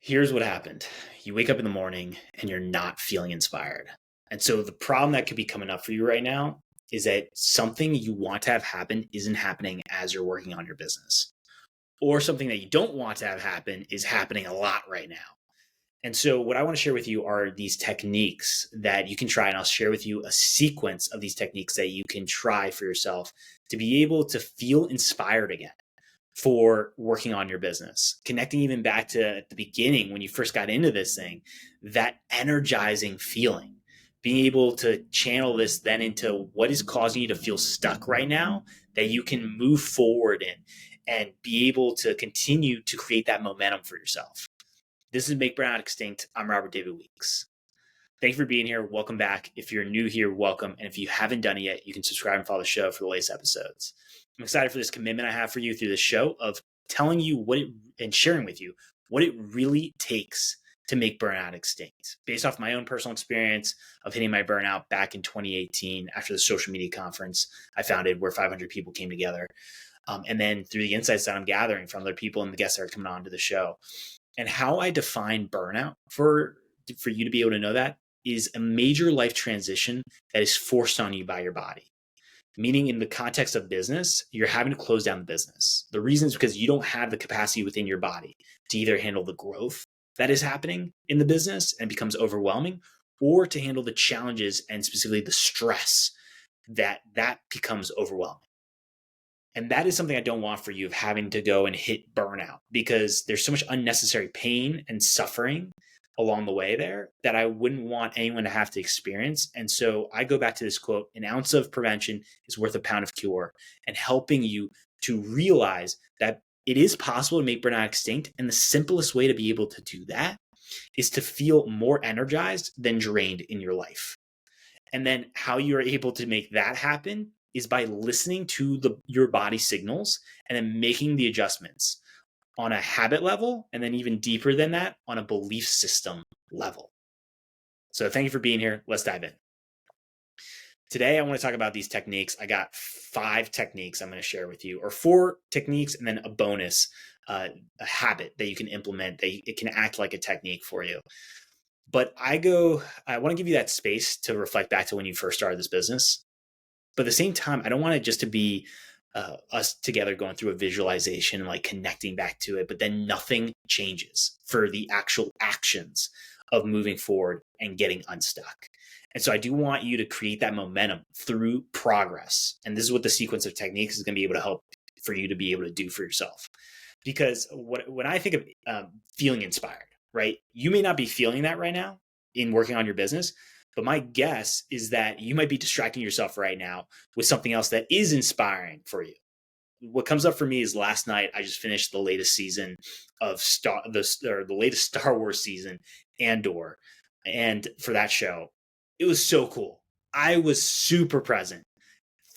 Here's what happened. You wake up in the morning and you're not feeling inspired. And so the problem that could be coming up for you right now is that something you want to have happen isn't happening as you're working on your business. Or something that you don't want to have happen is happening a lot right now. And so, what I want to share with you are these techniques that you can try. And I'll share with you a sequence of these techniques that you can try for yourself to be able to feel inspired again for working on your business. Connecting even back to at the beginning when you first got into this thing, that energizing feeling, being able to channel this then into what is causing you to feel stuck right now that you can move forward in and be able to continue to create that momentum for yourself. This is Make Burnout Extinct. I'm Robert David Weeks. Thank you for being here. Welcome back. If you're new here, welcome. And if you haven't done it yet, you can subscribe and follow the show for the latest episodes. I'm excited for this commitment I have for you through this show of telling you and sharing with you what it really takes to make burnout extinct. Based off my own personal experience of hitting my burnout back in 2018 after the social media conference I founded where 500 people came together. And then through the insights that I'm gathering from other people and the guests that are coming on to the show. And how I define burnout for you to be able to know that is a major life transition that is forced on you by your body. Meaning in the context of business, you're having to close down the business. The reason is because you don't have the capacity within your body to either handle the growth that is happening in the business and becomes overwhelming, or to handle the challenges and specifically the stress that becomes overwhelming. And that is something I don't want for you of having to go and hit burnout, because there's so much unnecessary pain and suffering along the way there that I wouldn't want anyone to have to experience. And so I go back to this quote: an ounce of prevention is worth a pound of cure, and helping you to realize that it is possible to make burnout extinct. And the simplest way to be able to do that is to feel more energized than drained in your life. And then how you're able to make that happen is by listening to your body signals and then making the adjustments on a habit level, and then even deeper than that on a belief system level. So thank you for being here. Let's dive in. Today, I want to talk about these techniques. I got 5 techniques I'm going to share with you, or 4 techniques, and then a bonus, a habit that you can implement that it can act like a technique for you. But I want to give you that space to reflect back to when you first started this business. But at the same time, I don't want it just to be us together going through a visualization and like connecting back to it, but then nothing changes for the actual actions of moving forward and getting unstuck. And so I do want you to create that momentum through progress. And this is what the sequence of techniques is going to be able to help for you to be able to do for yourself. Because when I think of feeling inspired, right? You may not be feeling that right now in working on your business, but my guess is that you might be distracting yourself right now with something else that is inspiring for you. What comes up for me is last night, I just finished the latest season of the latest Star Wars season, Andor. And for that show, it was so cool. I was super present,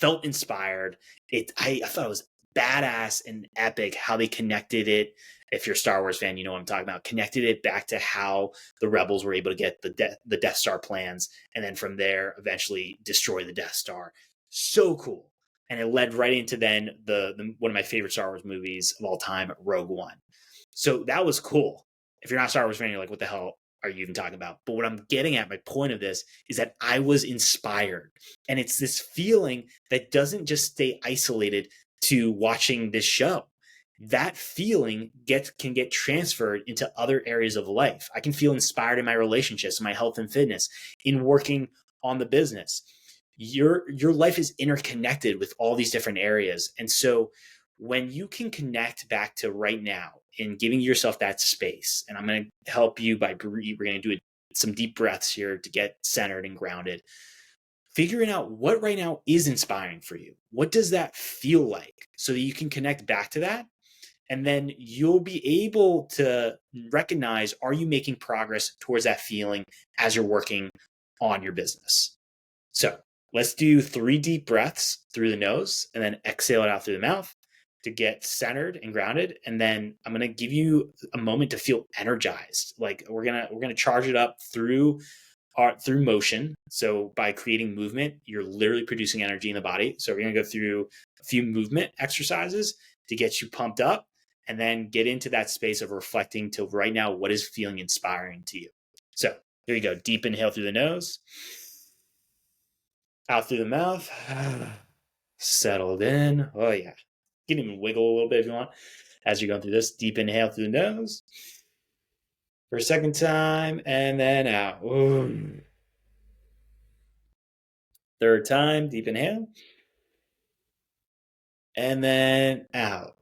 felt inspired. I thought it was badass and epic how they connected it. If you're a Star Wars fan, you know what I'm talking about. Connected it back to how the rebels were able to get the Death Star plans, and then from there eventually destroy the Death Star. So cool. And it led right into then the one of my favorite Star Wars movies of all time, Rogue One. So that was cool. If you're not a Star Wars fan, you're like, what the hell are you even talking about? But what I'm getting at, my point of this, is that I was inspired. And it's this feeling that doesn't just stay isolated to watching this show. That feeling can get transferred into other areas of life. I can feel inspired in my relationships, my health and fitness, in working on the business. Your life is interconnected with all these different areas. And so when you can connect back to right now and giving yourself that space, and I'm going to help you we're going to do some deep breaths here to get centered and grounded. Figuring out what right now is inspiring for you. What does that feel like? So that you can connect back to that. And then you'll be able to recognize, are you making progress towards that feeling as you're working on your business? So let's do 3 deep breaths through the nose and then exhale it out through the mouth to get centered and grounded. And then I'm going to give you a moment to feel energized. Like we're going to charge it up through motion. So by creating movement, you're literally producing energy in the body. So we're going to go through a few movement exercises to get you pumped up. and then get into that space of reflecting to right now what is feeling inspiring to you. So here you go. Deep inhale through the nose, out through the mouth, settled in. Oh, yeah. You can even wiggle a little bit if you want as you're going through this. Deep inhale through the nose for a second time, and then out. Ooh. Third time, deep inhale, and then out.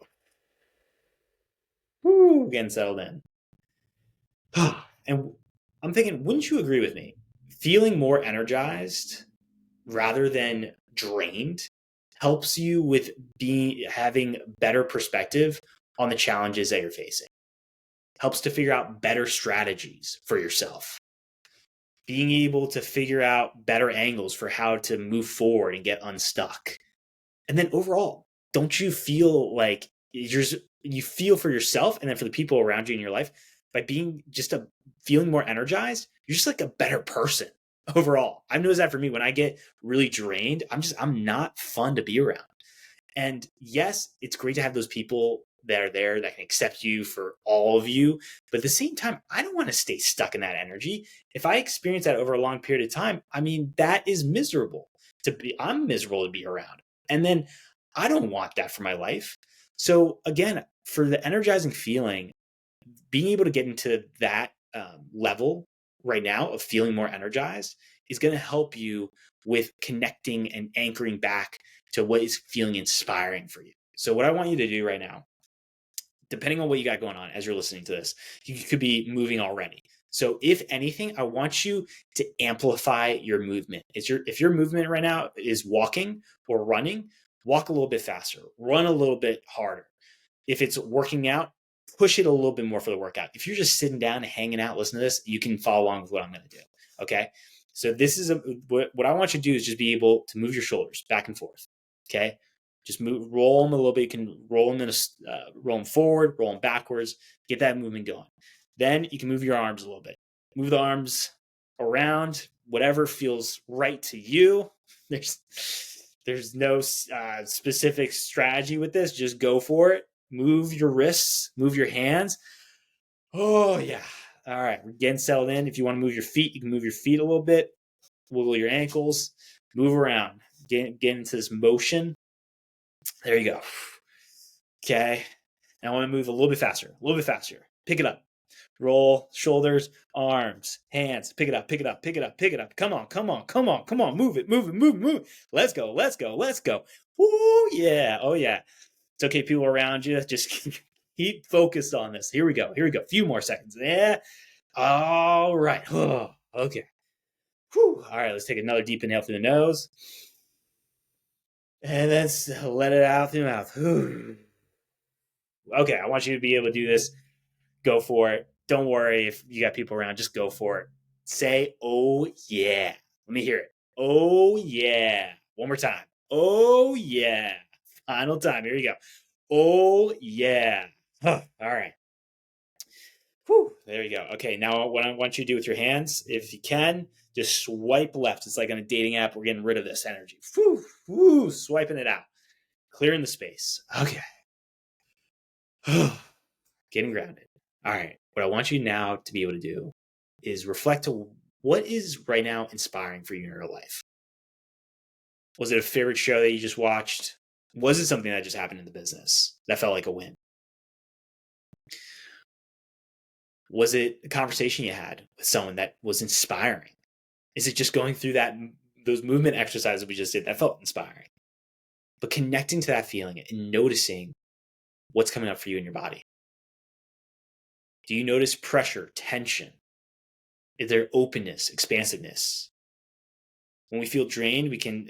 Woo, again, settled in. And I'm thinking, wouldn't you agree with me? Feeling more energized rather than drained helps you with having better perspective on the challenges that you're facing. Helps to figure out better strategies for yourself. Being able to figure out better angles for how to move forward and get unstuck. And then overall, don't you feel like you feel for yourself and then for the people around you in your life by being feeling more energized, you're just like a better person overall. I've noticed that for me when I get really drained, I'm not fun to be around. And yes, it's great to have those people that are there that can accept you for all of you. But at the same time, I don't want to stay stuck in that energy. If I experience that over a long period of time, I mean, that is miserable I'm miserable to be around. And then I don't want that for my life. So again, for the energizing feeling, being able to get into that level right now of feeling more energized is going to help you with connecting and anchoring back to what is feeling inspiring for you. So what I want you to do right now, depending on what you got going on as you're listening to this, you could be moving already. So if anything, I want you to amplify your movement. If your movement right now is walking or running, walk a little bit faster, run a little bit harder. If it's working out, push it a little bit more for the workout. If you're just sitting down and hanging out, listening to this, you can follow along with what I'm going to do. Okay. So this is what I want you to do is just be able to move your shoulders back and forth. Okay. Just roll them a little bit. You can roll them forward, roll them backwards, get that movement going. Then you can move your arms a little bit. Move the arms around, whatever feels right to you. There's no specific strategy with this. Just go for it. Move your wrists, move your hands. Oh, yeah. All right. We're getting settled in. If you want to move your feet, you can move your feet a little bit. Wiggle your ankles. Move around. Get into this motion. There you go. Okay. Now I want to move a little bit faster. A little bit faster. Pick it up. Roll, shoulders, arms, hands. Pick it up, pick it up, pick it up, pick it up. Come on, come on, come on, come on. Move it, move it, move it, move it. Let's go, let's go, let's go. Woo, yeah. Oh, yeah. It's okay, people around you. Just keep focused on this. Here we go. Here we go. A few more seconds. Yeah. All right. Oh, okay. Whew. All right. Let's take another deep inhale through the nose. And then let it out through the mouth. Whew. Okay. I want you to be able to do this. Go for it. Don't worry if you got people around. Just go for it. Say, oh, yeah. Let me hear it. Oh, yeah. One more time. Oh, yeah. Final time. Here you go. Oh, yeah. Huh. All right. Whew. There you go. Okay, now what I want you to do with your hands, if you can, just swipe left. It's like on a dating app. We're getting rid of this energy. Whew. Whew. Swiping it out. Clearing the space. Okay. Getting grounded. All right. What I want you now to be able to do is reflect to what is right now inspiring for you in your life. Was it a favorite show that you just watched? Was it something that just happened in the business that felt like a win? Was it a conversation you had with someone that was inspiring? Is it just going through those movement exercises we just did that felt inspiring? But connecting to that feeling and noticing what's coming up for you in your body. Do you notice pressure, tension? Is there openness, expansiveness? When we feel drained, we can,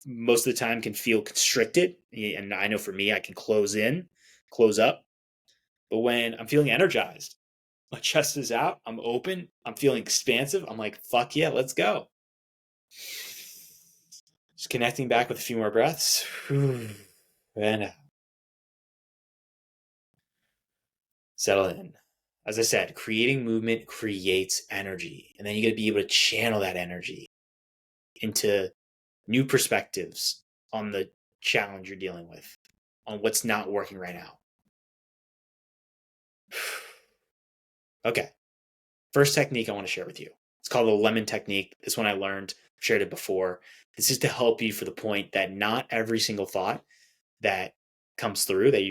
most of the time, can feel constricted. And I know for me, I can close in, close up. But when I'm feeling energized, my chest is out, I'm open, I'm feeling expansive. I'm like, fuck yeah, let's go. Just connecting back with a few more breaths. And out. Settle in. As I said, creating movement creates energy. And then you got to be able to channel that energy into new perspectives on the challenge you're dealing with, on what's not working right now. Okay. First technique I want to share with you. It's called the lemon technique. This one I learned, I've shared it before. This is to help you for the point that not every single thought that comes through that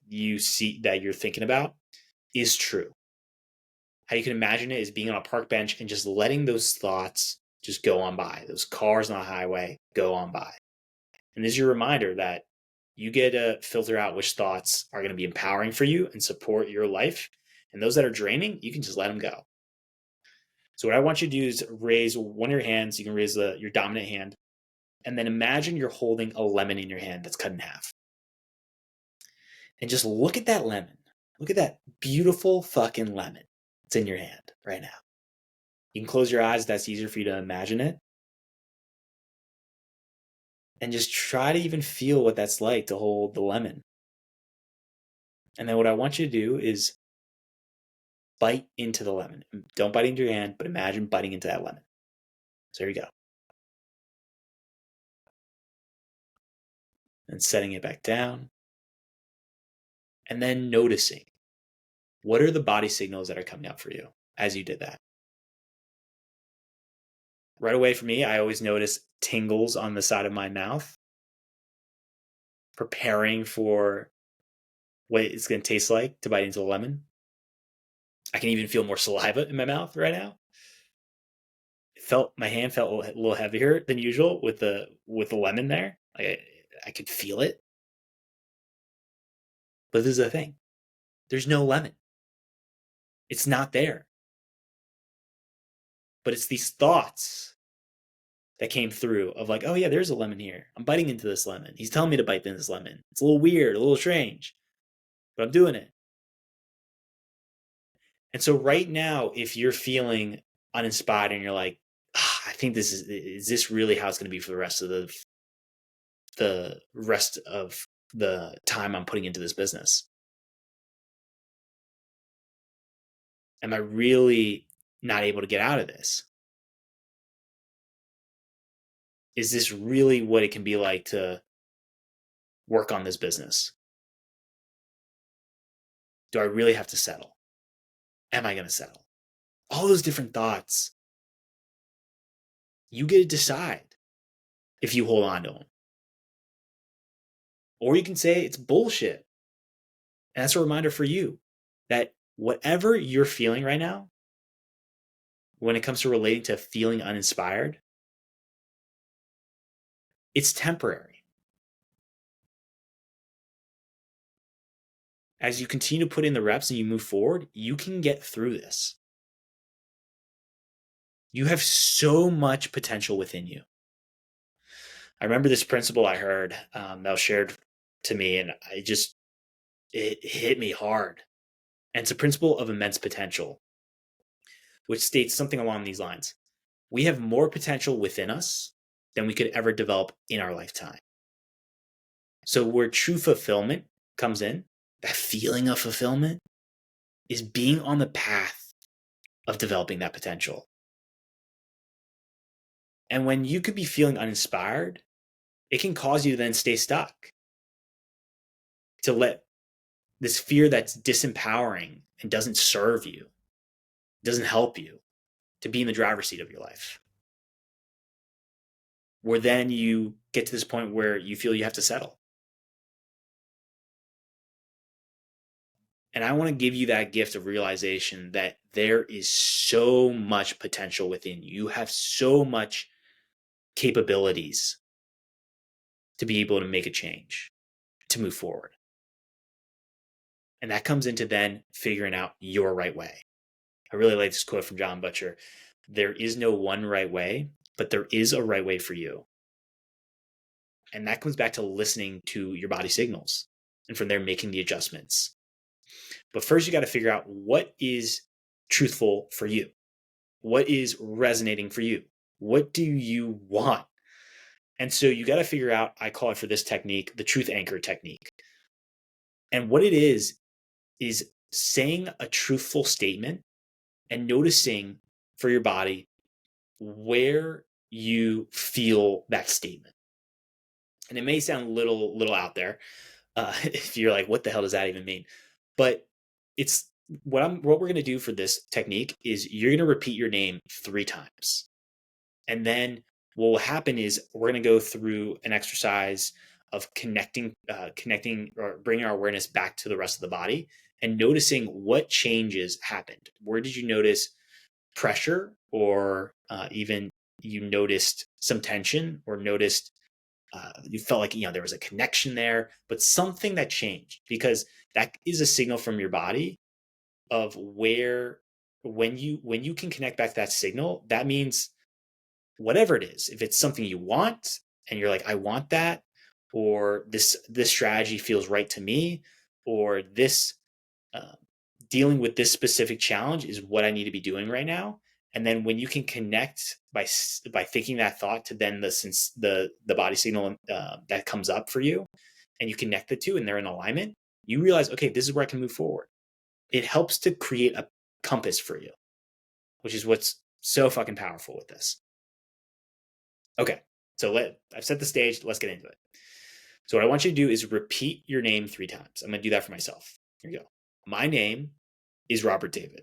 you see that you're thinking about is true. How you can imagine it is being on a park bench and just letting those thoughts just go on by. Those cars on the highway go on by. And this is your reminder that you get to filter out which thoughts are going to be empowering for you and support your life. And those that are draining, you can just let them go. So what I want you to do is raise one of your hands. You can raise your dominant hand. And then imagine you're holding a lemon in your hand that's cut in half. And just look at that lemon. Look at that beautiful fucking lemon. It's in your hand right now. You can close your eyes. That's easier for you to imagine it. And just try to even feel what that's like to hold the lemon. And then what I want you to do is bite into the lemon. Don't bite into your hand, but imagine biting into that lemon. So here you go. And setting it back down. And then noticing, what are the body signals that are coming up for you as you did that? Right away for me, I always notice tingles on the side of my mouth, preparing for what it's going to taste like to bite into a lemon. I can even feel more saliva in my mouth right now. My hand felt a little heavier than usual with the lemon there. Like I could feel it. But this is the thing. There's no lemon. It's not there. But it's these thoughts that came through of like, oh yeah, there's a lemon here. I'm biting into this lemon. He's telling me to bite into this lemon. It's a little weird, a little strange, but I'm doing it. And so right now, if you're feeling uninspired and you're like, I think is this really how it's going to be for the rest of the time I'm putting into this business? Am I really not able to get out of this? Is this really what it can be like to work on this business? Do I really have to settle? Am I going to settle? All those different thoughts. You get to decide if you hold on to them. Or you can say it's bullshit. And that's a reminder for you that whatever you're feeling right now, when it comes to relating to feeling uninspired, it's temporary. As you continue to put in the reps and you move forward, you can get through this. You have so much potential within you. I remember this principle I heard that was shared to me, and it hit me hard. And it's a principle of immense potential, which states something along these lines. We have more potential within us than we could ever develop in our lifetime. So where true fulfillment comes in, that feeling of fulfillment, is being on the path of developing that potential. And when you could be feeling uninspired, it can cause you to then stay stuck, to let this fear that's disempowering and doesn't serve you, doesn't help you, to be in the driver's seat of your life. Where then you get to this point where you feel you have to settle. And I want to give you that gift of realization that there is so much potential within you. You have so much capabilities to be able to make a change, to move forward. And that comes into then figuring out your right way. I really like this quote from John Butcher. There is no one right way, but there is a right way for you. And that comes back to listening to your body signals and from there making the adjustments. But first, you got to figure out what is truthful for you. What is resonating for you? What do you want? And so you got to figure out, I call it for this technique, the truth anchor technique. And what it is saying a truthful statement and noticing for your body where you feel that statement. And it may sound little out there if you're like, what the hell does that even mean? But it's what we're going to do for this technique is you're going to repeat your name 3 times. And then what will happen is we're going to go through an exercise of connecting or bringing our awareness back to the rest of the body and noticing what changes happened. Where did you notice pressure, or even you noticed some tension, or noticed you felt like there was a connection there, but something that changed, because that is a signal from your body of where when you can connect back to that signal, that means whatever it is, if it's something you want and you're like, I want that, or this strategy feels right to me, or this uh, dealing with this specific challenge is what I need to be doing right now. And then when you can connect by thinking that thought to then the body signal that comes up for you, and you connect the two and they're in alignment, you realize, okay, this is where I can move forward. It helps to create a compass for you, which is what's so fucking powerful with this. Okay, so I've set the stage. Let's get into it. So what I want you to do is repeat your name 3 times. I'm going to do that for myself. Here you go. My name is Robert David.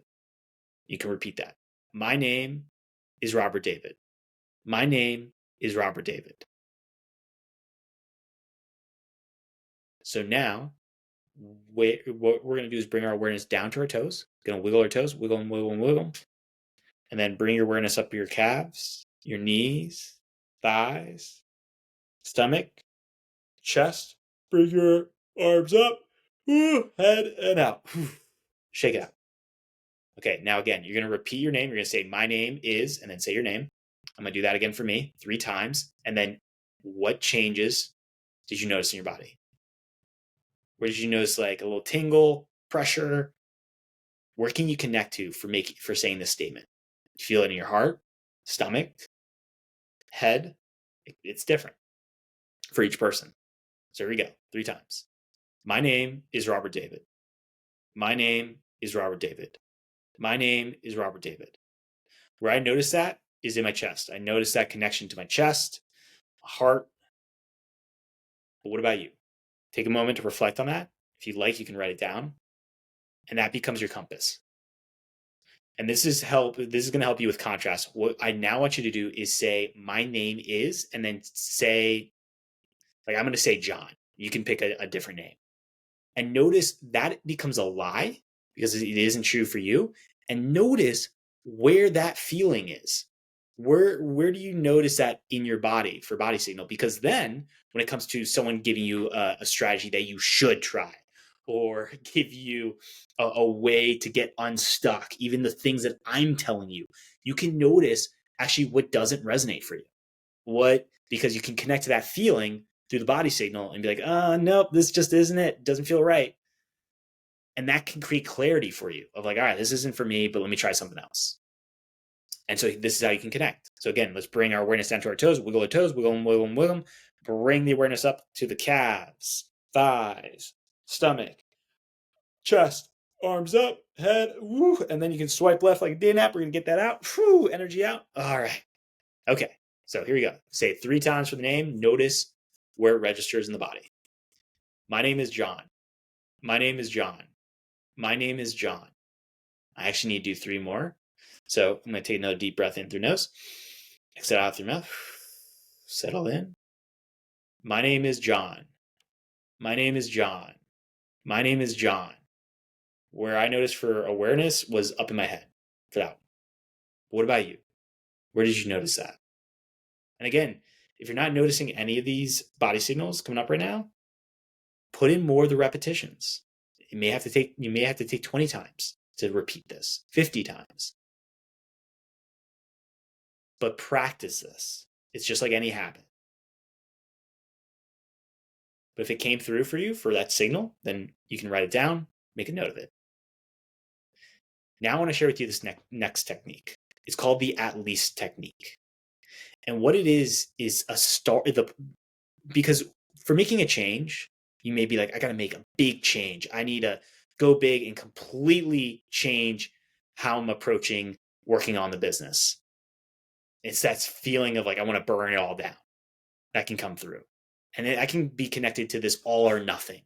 You can repeat that. My name is Robert David. My name is Robert David. So now, what we're going to do is bring our awareness down to our toes. Going to wiggle our toes, wiggle and wiggle and wiggle. And then bring your awareness up your calves, your knees, thighs, stomach, chest. Bring your arms up, head and out. Shake it out. Okay, now again, you're going to repeat your name. You're going to say, my name is, and then say your name. I'm going to do that again for me 3 times. And then what changes did you notice in your body? Where did you notice like a little tingle, pressure? Where can you connect to for saying this statement? You feel it in your heart, stomach, head. It's different for each person. So here we go, 3 times. My name is Robert David. My name is Robert David. My name is Robert David. Where I notice that is in my chest. I notice that connection to my chest, my heart. But what about you? Take a moment to reflect on that. If you'd like, you can write it down. And that becomes your compass. And this is going to help you with contrast. What I now want you to do is say, my name is, and then say, like, I'm going to say John. You can pick a different name. And notice that becomes a lie because it isn't true for you. And notice where that feeling is. Where do you notice that in your body for body signal? Because then when it comes to someone giving you a strategy that you should try, or give you a way to get unstuck, even the things that I'm telling you, you can notice actually what doesn't resonate for you. Because you can connect to that feeling through the body signal and be like, oh, nope, this just isn't it. It doesn't feel right. And that can create clarity for you of like, all right, this isn't for me, but let me try something else. And so this is how you can connect. So again, let's bring our awareness down to our toes, wiggle our toes, wiggle them, wiggle them, wiggle them. Bring the awareness up to the calves, thighs, stomach, chest, arms up, head, woo, and then you can swipe left like a day nap. We're going to get that out. Whew, energy out. All right. Okay. So here we go. Say it 3 times for the name. Notice where it registers in the body. My name is John. My name is John. My name is John. I actually need to do 3 more. So I'm going to take another deep breath in through nose. Exhale out through mouth. Settle in. My name is John. My name is John. My name is John. Where I noticed for awareness was up in my head for that one. What about you? Where did you notice that? And again, if you're not noticing any of these body signals coming up right now, put in more of the repetitions. You may have to take 20 times to repeat this, 50 times. But practice this. It's just like any habit. But if it came through for you for that signal, then you can write it down, make a note of it. Now I want to share with you this next technique. It's called the at least technique. And what it is a start. Because for making a change, you may be like, I got to make a big change. I need to go big and completely change how I'm approaching working on the business. It's that feeling of like, I want to burn it all down. That can come through. And I can be connected to this all or nothing.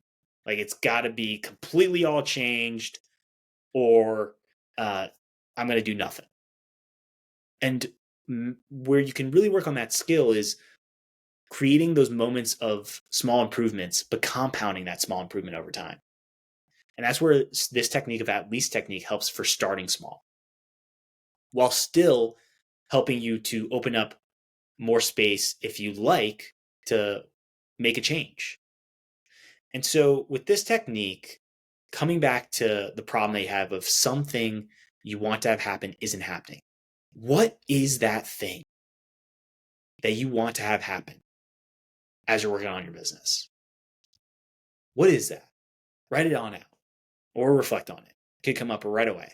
Like it's got to be completely all changed. or I'm going to do nothing. And where you can really work on that skill is creating those moments of small improvements, but compounding that small improvement over time. And that's where this technique of at least technique helps for starting small, while still helping you to open up more space if you like to make a change. And so with this technique, coming back to the problem that you have of something you want to have happen isn't happening. What is that thing that you want to have happen as you're working on your business? What is that? Write it on out or reflect on it. It could come up right away.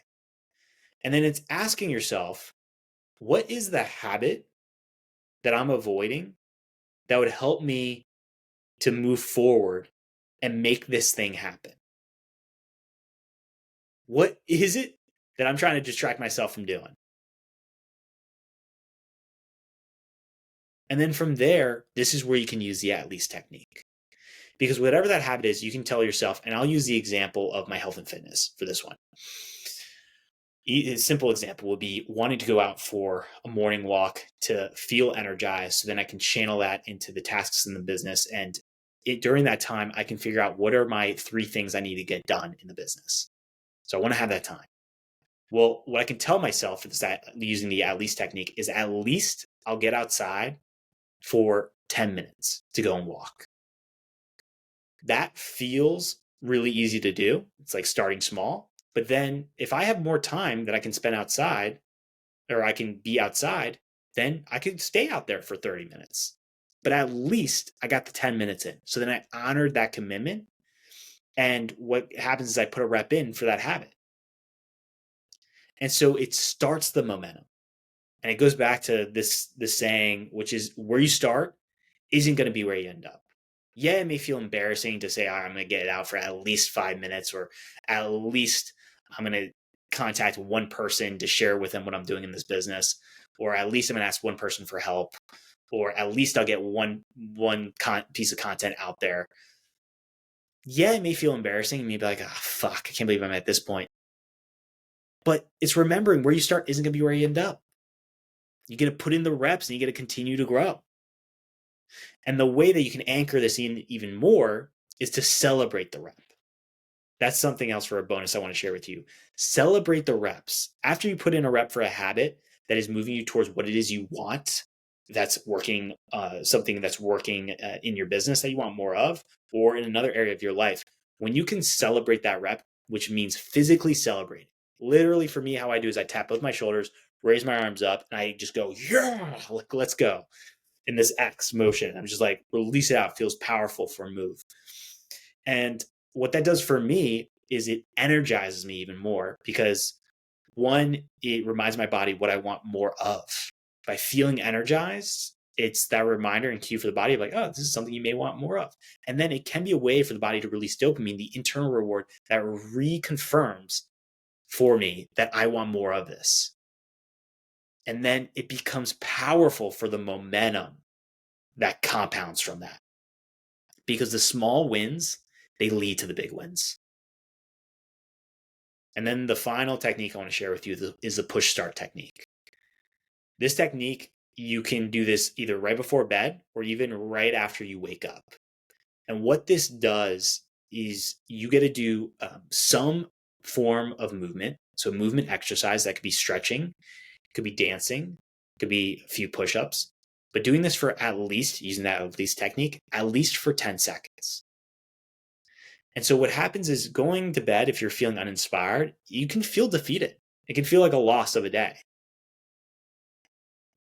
And then it's asking yourself, what is the habit that I'm avoiding that would help me to move forward and make this thing happen? What is it that I'm trying to distract myself from doing? And then from there, this is where you can use the at least technique. Because whatever that habit is, you can tell yourself, and I'll use the example of my health and fitness for this one. A simple example would be wanting to go out for a morning walk to feel energized so then I can channel that into the tasks in the business. And during that time, I can figure out what are my 3 things I need to get done in the business. So I want to have that time. Well, what I can tell myself is that using the at least technique is at least I'll get outside for 10 minutes to go and walk. That feels really easy to do. It's like starting small. But then if I have more time that I can spend outside or I can be outside, then I can stay out there for 30 minutes. But at least I got the 10 minutes in. So then I honored that commitment. And what happens is I put a rep in for that habit. And so it starts the momentum. And it goes back to this saying, which is where you start isn't going to be where you end up. Yeah, it may feel embarrassing to say, I'm going to get out for at least 5 minutes, or at least I'm going to contact one person to share with them what I'm doing in this business, or at least I'm going to ask one person for help, or at least I'll get one piece of content out there. Yeah, it may feel embarrassing. You may be like, oh, fuck, I can't believe I'm at this point. But it's remembering where you start isn't going to be where you end up. You got to put in the reps and you got to continue to grow. And the way that you can anchor this in even more is to celebrate the rep. That's something else for a bonus I want to share with you. Celebrate the reps. After you put in a rep for a habit that is moving you towards what it is you want, that's working, something that's working in your business that you want more of, or in another area of your life, when you can celebrate that rep, which means physically celebrate. Literally for me, how I do is I tap both my shoulders, raise my arms up, and I just go, yeah, let's go. In this X motion. I'm just like, release it out. It feels powerful for a move. And what that does for me is it energizes me even more because one, it reminds my body what I want more of. By feeling energized, it's that reminder and cue for the body of like, oh, this is something you may want more of. And then it can be a way for the body to release dopamine, the internal reward that reconfirms for me that I want more of this. And then it becomes powerful for the momentum that compounds from that. Because the small wins, they lead to the big wins. And then the final technique I want to share with you is the push start technique. This technique, you can do this either right before bed or even right after you wake up. And what this does is you get to do some form of movement. So movement exercise, that could be stretching, could be dancing, could be a few push-ups, but doing this for at least, using that at least technique, at least for 10 seconds. And so what happens is going to bed, if you're feeling uninspired, you can feel defeated. It can feel like a loss of a day.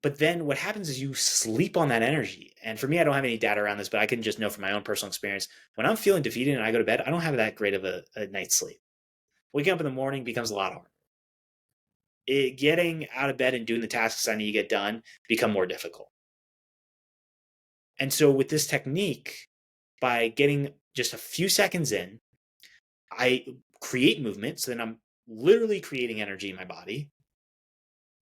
But then what happens is you sleep on that energy. And for me, I don't have any data around this, but I can just know from my own personal experience, when I'm feeling defeated and I go to bed, I don't have that great of a night's sleep. Waking up in the morning becomes a lot harder. Getting out of bed and doing the tasks I need to get done become more difficult. And so with this technique, by getting just a few seconds in, I create movement. So then I'm literally creating energy in my body.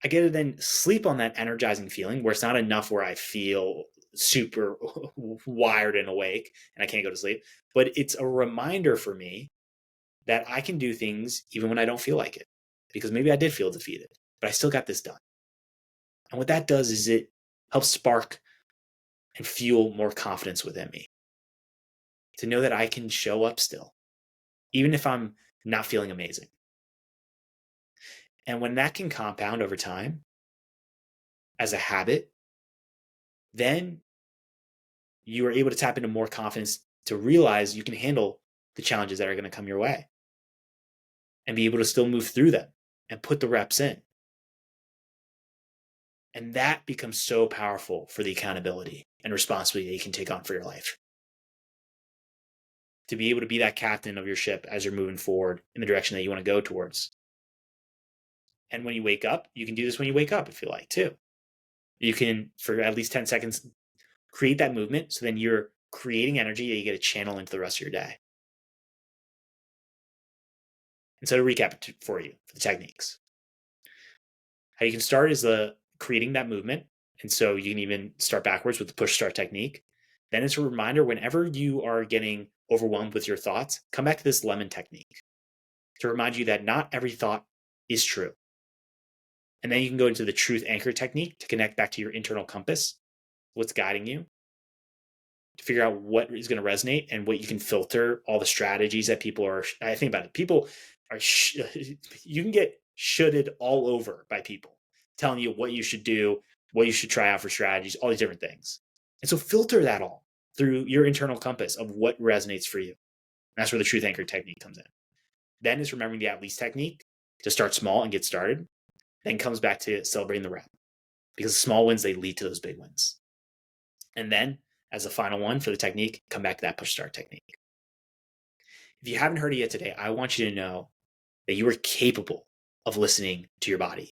I get to then sleep on that energizing feeling where it's not enough where I feel super wired and awake and I can't go to sleep, but it's a reminder for me that I can do things even when I don't feel like it, because maybe I did feel defeated, but I still got this done. And what that does is it helps spark and fuel more confidence within me to know that I can show up still, even if I'm not feeling amazing. And when that can compound over time as a habit, then you are able to tap into more confidence to realize you can handle the challenges that are going to come your way and be able to still move through them and put the reps in. And that becomes so powerful for the accountability and responsibility that you can take on for your life. To be able to be that captain of your ship as you're moving forward in the direction that you want to go towards. And when you wake up, you can do this when you wake up if you like too. You can, for at least 10 seconds, create that movement. So then you're creating energy that you get to channel into the rest of your day. And so to recap for you, for the techniques. How you can start is creating that movement. And so you can even start backwards with the push start technique. Then it's a reminder whenever you are getting overwhelmed with your thoughts, come back to this lemon technique to remind you that not every thought is true. And then you can go into the truth anchor technique to connect back to your internal compass, what's guiding you, to figure out what is going to resonate and what you can filter all the strategies that people are. I think about it. People are, you can get shoulded all over by people telling you what you should do, what you should try out for strategies, all these different things. And so filter that all through your internal compass of what resonates for you. And that's where the truth anchor technique comes in. Then is remembering the at least technique to start small and get started. Then comes back to celebrating the rep, because the small wins, they lead to those big wins. And then as a final one for the technique, come back to that push start technique. If you haven't heard it yet today, I want you to know that you are capable of listening to your body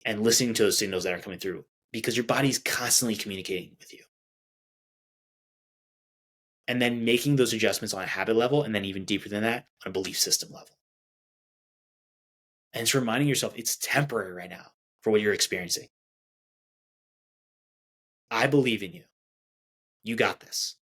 and listening to those signals that are coming through, because your body's constantly communicating with you. And then making those adjustments on a habit level, and then even deeper than that, on a belief system level. And it's reminding yourself it's temporary right now for what you're experiencing. I believe in you. You got this.